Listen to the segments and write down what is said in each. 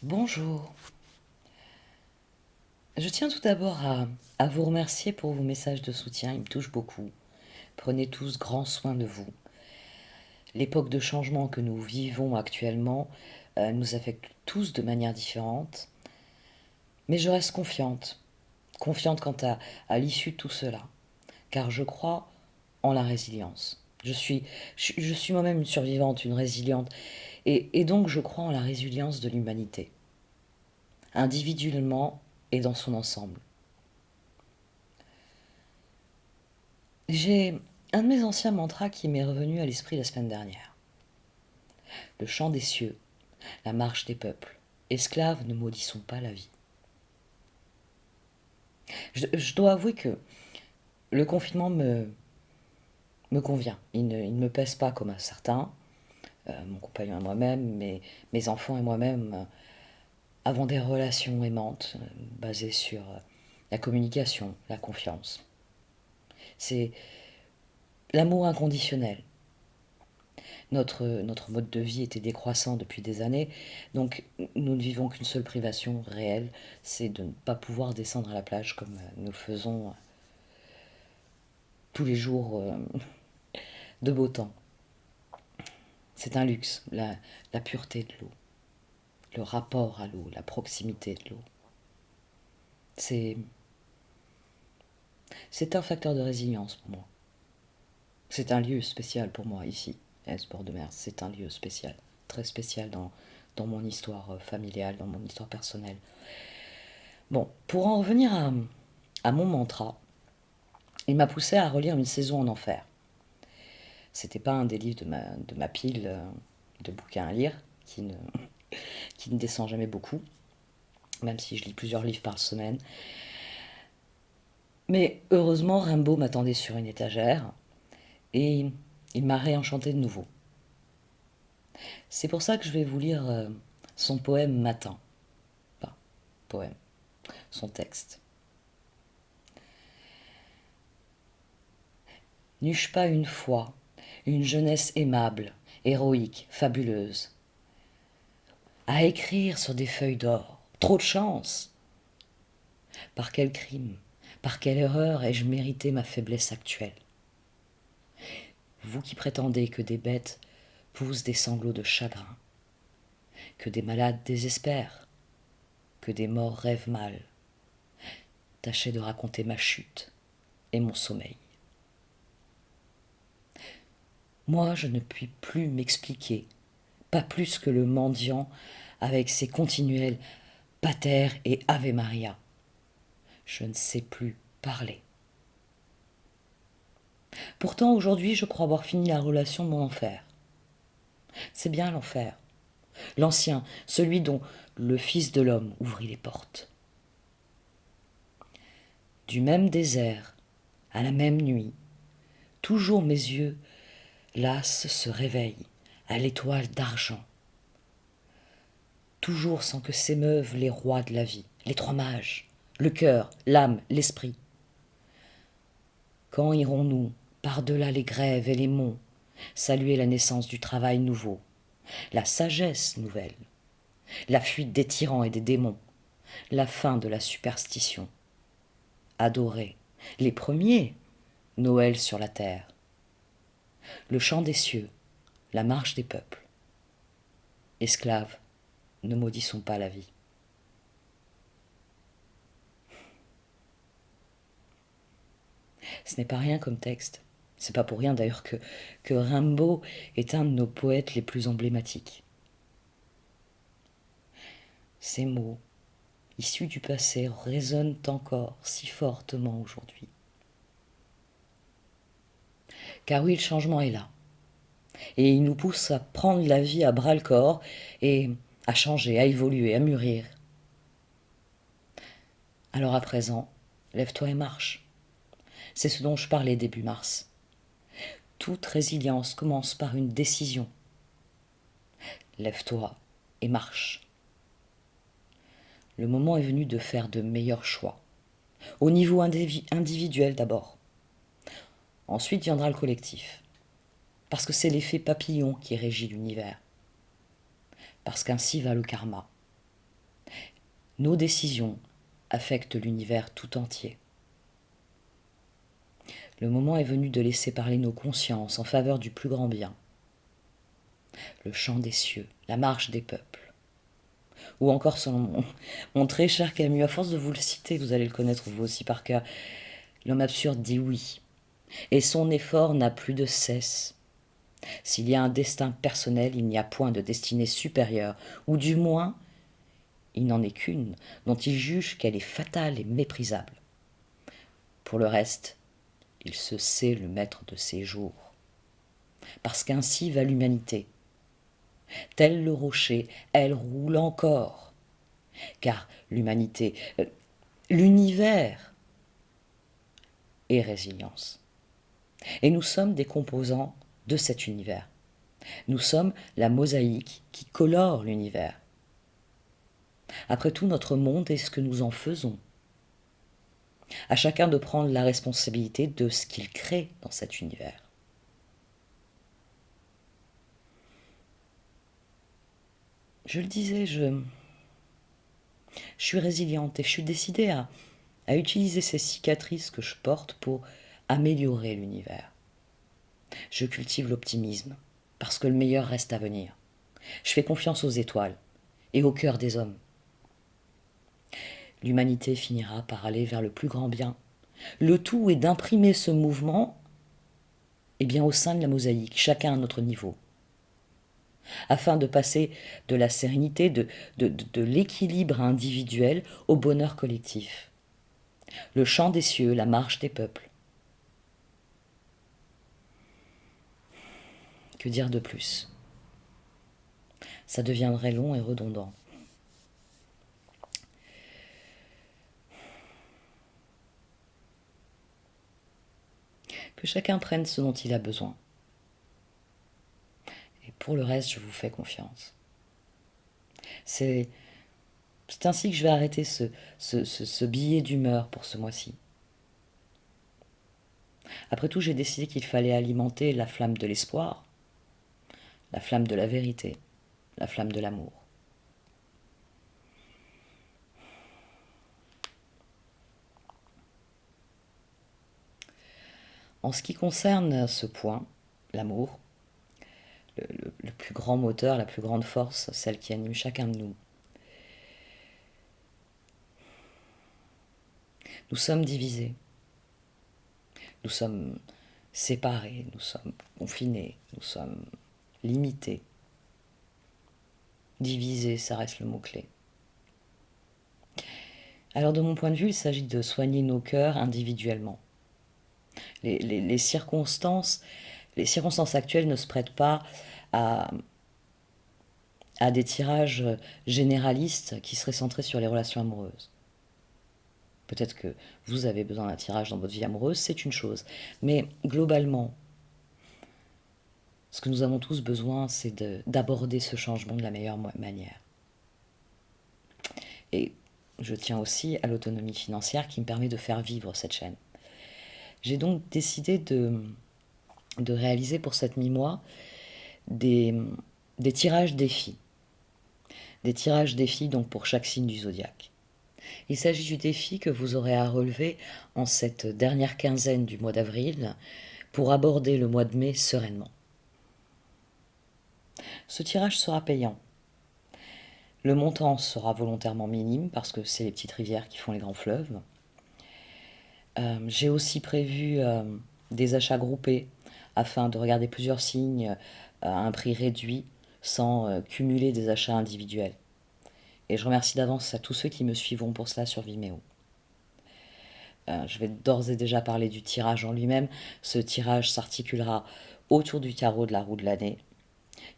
Bonjour. Je tiens tout d'abord à vous remercier pour vos messages de soutien, ils me touchent beaucoup. Prenez tous grand soin de vous. L'époque de changement que nous vivons actuellement nous affecte tous de manière différente, mais je reste confiante, confiante quant à l'issue de tout cela, car je crois en la résilience. Je suis moi-même une survivante, une résiliente, et donc je crois en la résilience de l'humanité, individuellement et dans son ensemble. J'ai un de mes anciens mantras qui m'est revenu à l'esprit la semaine dernière. Le chant des cieux, la marche des peuples. Esclaves, ne maudissons pas la vie. Je dois avouer que le confinement me convient. Il ne me pèse pas comme à certains. Mon compagnon et moi-même, mes enfants et moi-même avons des relations aimantes basées sur la communication, la confiance. C'est l'amour inconditionnel. Notre mode de vie était décroissant depuis des années, donc nous ne vivons qu'une seule privation réelle, c'est de ne pas pouvoir descendre à la plage comme nous le faisons tous les jours de beau temps. C'est un luxe, la pureté de l'eau, le rapport à l'eau, la proximité de l'eau. C'est, c'est un facteur de résilience pour moi. C'est un lieu spécial pour moi ici, à Esport de Mer. C'est un lieu spécial, très spécial dans mon histoire familiale, dans mon histoire personnelle. Bon, pour en revenir à mon mantra, il m'a poussé à relire Une saison en enfer. C'était pas un des livres de ma pile de bouquins à lire, qui ne descend jamais beaucoup, même si je lis plusieurs livres par semaine. Mais heureusement, Rimbaud m'attendait sur une étagère et il m'a réenchanté de nouveau. C'est pour ça que je vais vous lire son poème Matin. Enfin, poème, son texte. N'eus-je pas une fois une jeunesse aimable, héroïque, fabuleuse, à écrire sur des feuilles d'or? Trop de chance! Par quel crime, par quelle erreur ai-je mérité ma faiblesse actuelle? Vous qui prétendez que des bêtes poussent des sanglots de chagrin, que des malades désespèrent, que des morts rêvent mal, tâchez de raconter ma chute et mon sommeil. Moi, je ne puis plus m'expliquer, pas plus que le mendiant avec ses continuels pater et ave Maria. Je ne sais plus parler. Pourtant, aujourd'hui, je crois avoir fini la relation de mon enfer. C'est bien l'enfer, l'ancien, celui dont le Fils de l'homme ouvrit les portes. Du même désert, à la même nuit, toujours mes yeux, las, se réveillent à l'étoile d'argent. Toujours sans que s'émeuvent les rois de la vie, les trois mages, le cœur, l'âme, l'esprit. Quand irons-nous, par-delà les grèves et les monts, saluer la naissance du travail nouveau, la sagesse nouvelle, la fuite des tyrans et des démons, la fin de la superstition, adorer les premiers, Noël sur la terre, le chant des cieux, la marche des peuples. Esclaves, ne maudissons pas la vie. Ce n'est pas rien comme texte. C'est pas pour rien d'ailleurs que Rimbaud est un de nos poètes les plus emblématiques. Ces mots, issus du passé, résonnent encore si fortement aujourd'hui. Car oui, le changement est là. Et il nous pousse à prendre la vie à bras-le-corps et à changer, à évoluer, à mûrir. Alors à présent, lève-toi et marche. C'est ce dont je parlais début mars. Toute résilience commence par une décision. Lève-toi et marche. Le moment est venu de faire de meilleurs choix. Au niveau individuel d'abord. Ensuite viendra le collectif. Parce que c'est l'effet papillon qui régit l'univers. Parce qu'ainsi va le karma. Nos décisions affectent l'univers tout entier. Le moment est venu de laisser parler nos consciences en faveur du plus grand bien. Le chant des cieux, la marche des peuples. Ou encore selon mon très cher Camus, à force de vous le citer, vous allez le connaître vous aussi par cœur, l'homme absurde dit oui, et son effort n'a plus de cesse. S'il y a un destin personnel, il n'y a point de destinée supérieure, ou du moins, il n'en est qu'une, dont il juge qu'elle est fatale et méprisable. Pour le reste, il se sait le maître de ses jours. Parce qu'ainsi va l'humanité. Tel le rocher, elle roule encore. Car l'humanité, l'univers est résilience. Et nous sommes des composants de cet univers. Nous sommes la mosaïque qui colore l'univers. Après tout, notre monde est ce que nous en faisons. À chacun de prendre la responsabilité de ce qu'il crée dans cet univers. Je le disais, je suis résiliente et je suis décidée à utiliser ces cicatrices que je porte pour améliorer l'univers. Je cultive l'optimisme, parce que le meilleur reste à venir. Je fais confiance aux étoiles et au cœur des hommes. L'humanité finira par aller vers le plus grand bien. Le tout est d'imprimer ce mouvement au sein de la mosaïque, chacun à notre niveau, afin de passer de la sérénité, de l'équilibre individuel au bonheur collectif. Le chant des cieux, la marche des peuples. Que dire de plus? Ça deviendrait long et redondant. Que chacun prenne ce dont il a besoin. Et pour le reste, je vous fais confiance. C'est ainsi que je vais arrêter ce billet d'humeur pour ce mois-ci. Après tout, j'ai décidé qu'il fallait alimenter la flamme de l'espoir, la flamme de la vérité, la flamme de l'amour. En ce qui concerne ce point, l'amour, le plus grand moteur, la plus grande force, celle qui anime chacun de nous, nous sommes divisés, nous sommes séparés, nous sommes confinés, nous sommes limités. Divisés, ça reste le mot-clé. Alors de mon point de vue, il s'agit de soigner nos cœurs individuellement. Les circonstances actuelles ne se prêtent pas à des tirages généralistes qui seraient centrés sur les relations amoureuses. Peut-être que vous avez besoin d'un tirage dans votre vie amoureuse, c'est une chose. Mais globalement, ce que nous avons tous besoin, c'est d'aborder ce changement de la meilleure manière. Et je tiens aussi à l'autonomie financière qui me permet de faire vivre cette chaîne. J'ai donc décidé de réaliser pour cette mi-mois des tirages défis. Des tirages défis donc pour chaque signe du zodiaque. Il s'agit du défi que vous aurez à relever en cette dernière quinzaine du mois d'avril pour aborder le mois de mai sereinement. Ce tirage sera payant. Le montant sera volontairement minime parce que c'est les petites rivières qui font les grands fleuves. J'ai aussi prévu des achats groupés afin de regarder plusieurs signes à un prix réduit sans cumuler des achats individuels. Et je remercie d'avance à tous ceux qui me suivront pour cela sur Vimeo. Je vais d'ores et déjà parler du tirage en lui-même. Ce tirage s'articulera autour du tarot de la roue de l'année,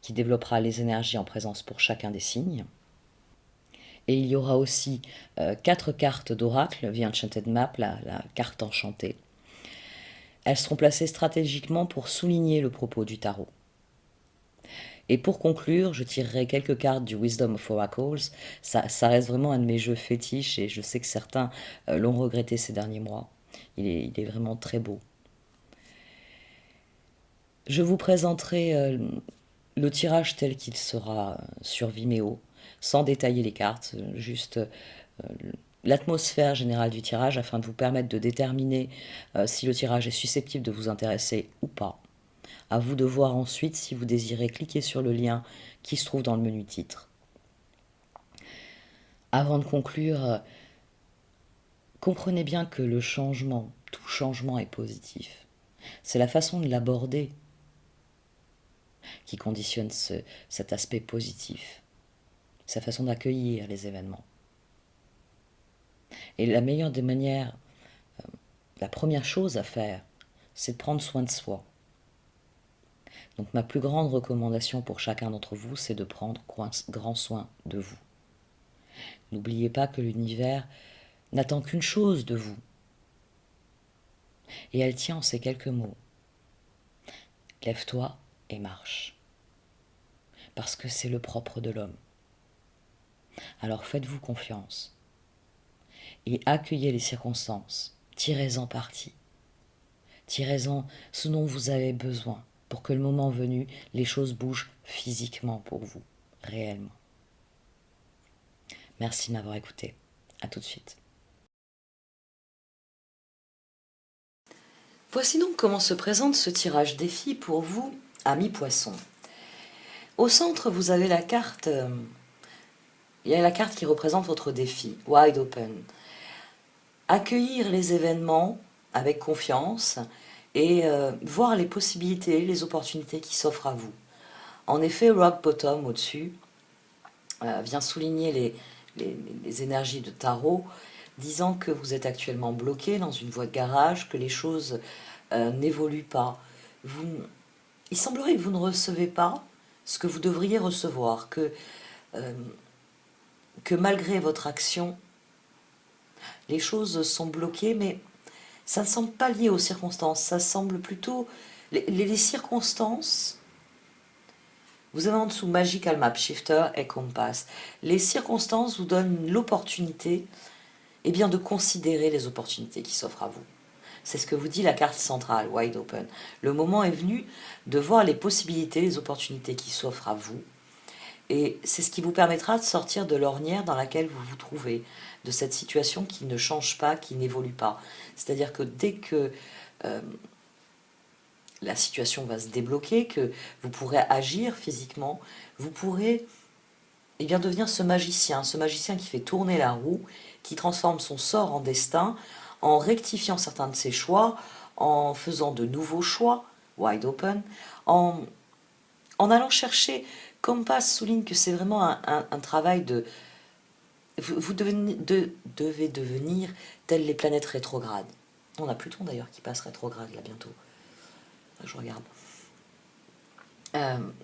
qui développera les énergies en présence pour chacun des signes. Et il y aura aussi 4 cartes d'oracle, The Enchanted Map, la carte enchantée. Elles seront placées stratégiquement pour souligner le propos du tarot. Et pour conclure, je tirerai quelques cartes du Wisdom of Oracles. Ça reste vraiment un de mes jeux fétiches et je sais que certains l'ont regretté ces derniers mois. Il est vraiment très beau. Je vous présenterai le tirage tel qu'il sera sur Vimeo, sans détailler les cartes, juste l'atmosphère générale du tirage afin de vous permettre de déterminer si le tirage est susceptible de vous intéresser ou pas. À vous de voir ensuite si vous désirez cliquer sur le lien qui se trouve dans le menu titre. Avant de conclure, comprenez bien que le changement, tout changement est positif. C'est la façon de l'aborder qui conditionne cet aspect positif, sa façon d'accueillir les événements. Et la meilleure des manières, la première chose à faire, c'est de prendre soin de soi. Donc ma plus grande recommandation pour chacun d'entre vous, c'est de prendre grand soin de vous. N'oubliez pas que l'univers n'attend qu'une chose de vous. Et elle tient en ces quelques mots. Lève-toi et marche. Parce que c'est le propre de l'homme. Alors faites-vous confiance. Et accueillez les circonstances. Tirez-en parti. Tirez-en ce dont vous avez besoin pour que le moment venu, les choses bougent physiquement pour vous, réellement. Merci de m'avoir écouté. À tout de suite. Voici donc comment se présente ce tirage défi pour vous, amis poissons. Au centre, vous avez la carte, il y a la carte qui représente votre défi, Wide Open. Accueillir les événements avec confiance et voir les possibilités, les opportunités qui s'offrent à vous. En effet, Rock Bottom au-dessus vient souligner les énergies de tarot, disant que vous êtes actuellement bloqué dans une voie de garage, que les choses n'évoluent pas. Il semblerait que vous ne recevez pas ce que vous devriez recevoir, que malgré votre action, les choses sont bloquées, mais ça ne semble pas lié aux circonstances, ça semble plutôt... Les circonstances... Vous avez en dessous Magical Map Shifter et Compass. Les circonstances vous donnent l'opportunité de considérer les opportunités qui s'offrent à vous. C'est ce que vous dit la carte centrale, Wide Open. Le moment est venu de voir les possibilités, les opportunités qui s'offrent à vous. Et c'est ce qui vous permettra de sortir de l'ornière dans laquelle vous vous trouvez, de cette situation qui ne change pas, qui n'évolue pas. C'est-à-dire que dès que la situation va se débloquer, que vous pourrez agir physiquement, vous pourrez devenir ce magicien qui fait tourner la roue, qui transforme son sort en destin, en rectifiant certains de ses choix, en faisant de nouveaux choix, Wide Open, en allant chercher, Compass souligne que c'est vraiment un travail de... Vous devez devenir telles les planètes rétrogrades. On a Pluton d'ailleurs qui passe rétrograde là bientôt. Je regarde.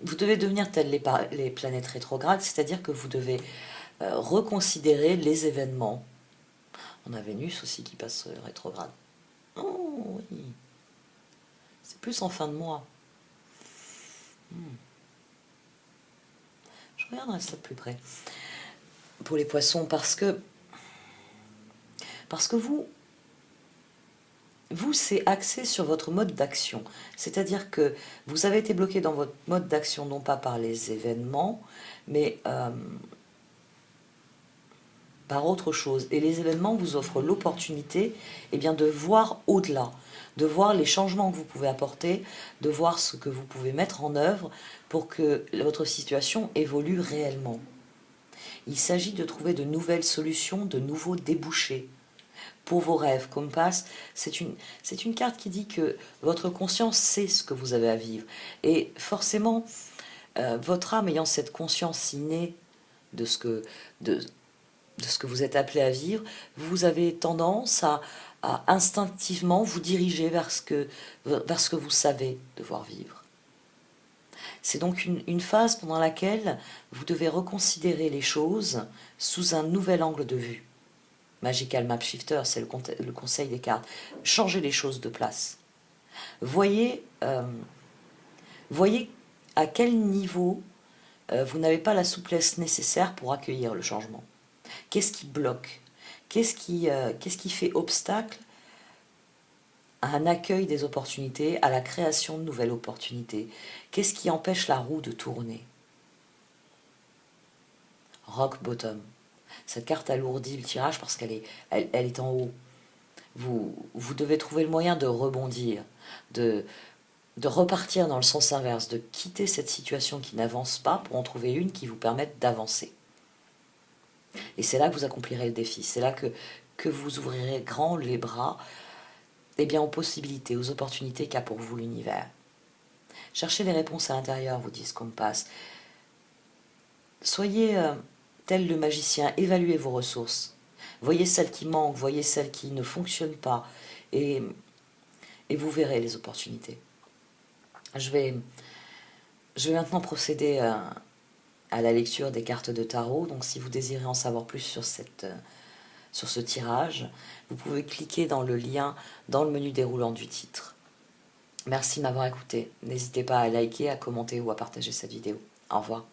Vous devez devenir telles les planètes rétrogrades, c'est-à-dire que vous devez reconsidérer les événements. On a Vénus aussi qui passe rétrograde. Oh oui. C'est plus en fin de mois. Je regarderai ça de plus près. Pour les poissons, parce que vous, c'est axé sur votre mode d'action. C'est-à-dire que vous avez été bloqué dans votre mode d'action, non pas par les événements, mais par autre chose. Et les événements vous offrent l'opportunité de voir au-delà, de voir les changements que vous pouvez apporter, de voir ce que vous pouvez mettre en œuvre pour que votre situation évolue réellement. Il s'agit de trouver de nouvelles solutions, de nouveaux débouchés pour vos rêves. Compass, c'est une carte qui dit que votre conscience sait ce que vous avez à vivre. Et forcément, votre âme ayant cette conscience innée de ce que vous êtes appelé à vivre, vous avez tendance à instinctivement vous diriger vers ce que vous savez devoir vivre. C'est donc une phase pendant laquelle vous devez reconsidérer les choses sous un nouvel angle de vue. Magical Map Shifter, c'est le conseil des cartes. Changez les choses de place. Voyez à quel niveau vous n'avez pas la souplesse nécessaire pour accueillir le changement. Qu'est-ce qui bloque? Qu'est-ce qui fait obstacle à un accueil des opportunités, à la création de nouvelles opportunités? Qu'est-ce qui empêche la roue de tourner? Rock Bottom. Cette carte alourdit le tirage parce elle est en haut. Vous devez trouver le moyen de rebondir, de, de repartir dans le sens inverse, de quitter cette situation qui n'avance pas pour en trouver une qui vous permette d'avancer. Et c'est là que vous accomplirez le défi, c'est là que vous ouvrirez grand les bras aux possibilités, aux opportunités qu'a pour vous l'univers. Cherchez les réponses à l'intérieur, vous dit ce Compass. Soyez tel le magicien, évaluez vos ressources. Voyez celles qui manquent, voyez celles qui ne fonctionnent pas, et, et vous verrez les opportunités. Je vais maintenant procéder à la lecture des cartes de tarot. Donc si vous désirez en savoir plus sur ce tirage, vous pouvez cliquer dans le lien dans le menu déroulant du titre. Merci de m'avoir écouté. N'hésitez pas à liker, à commenter ou à partager cette vidéo. Au revoir.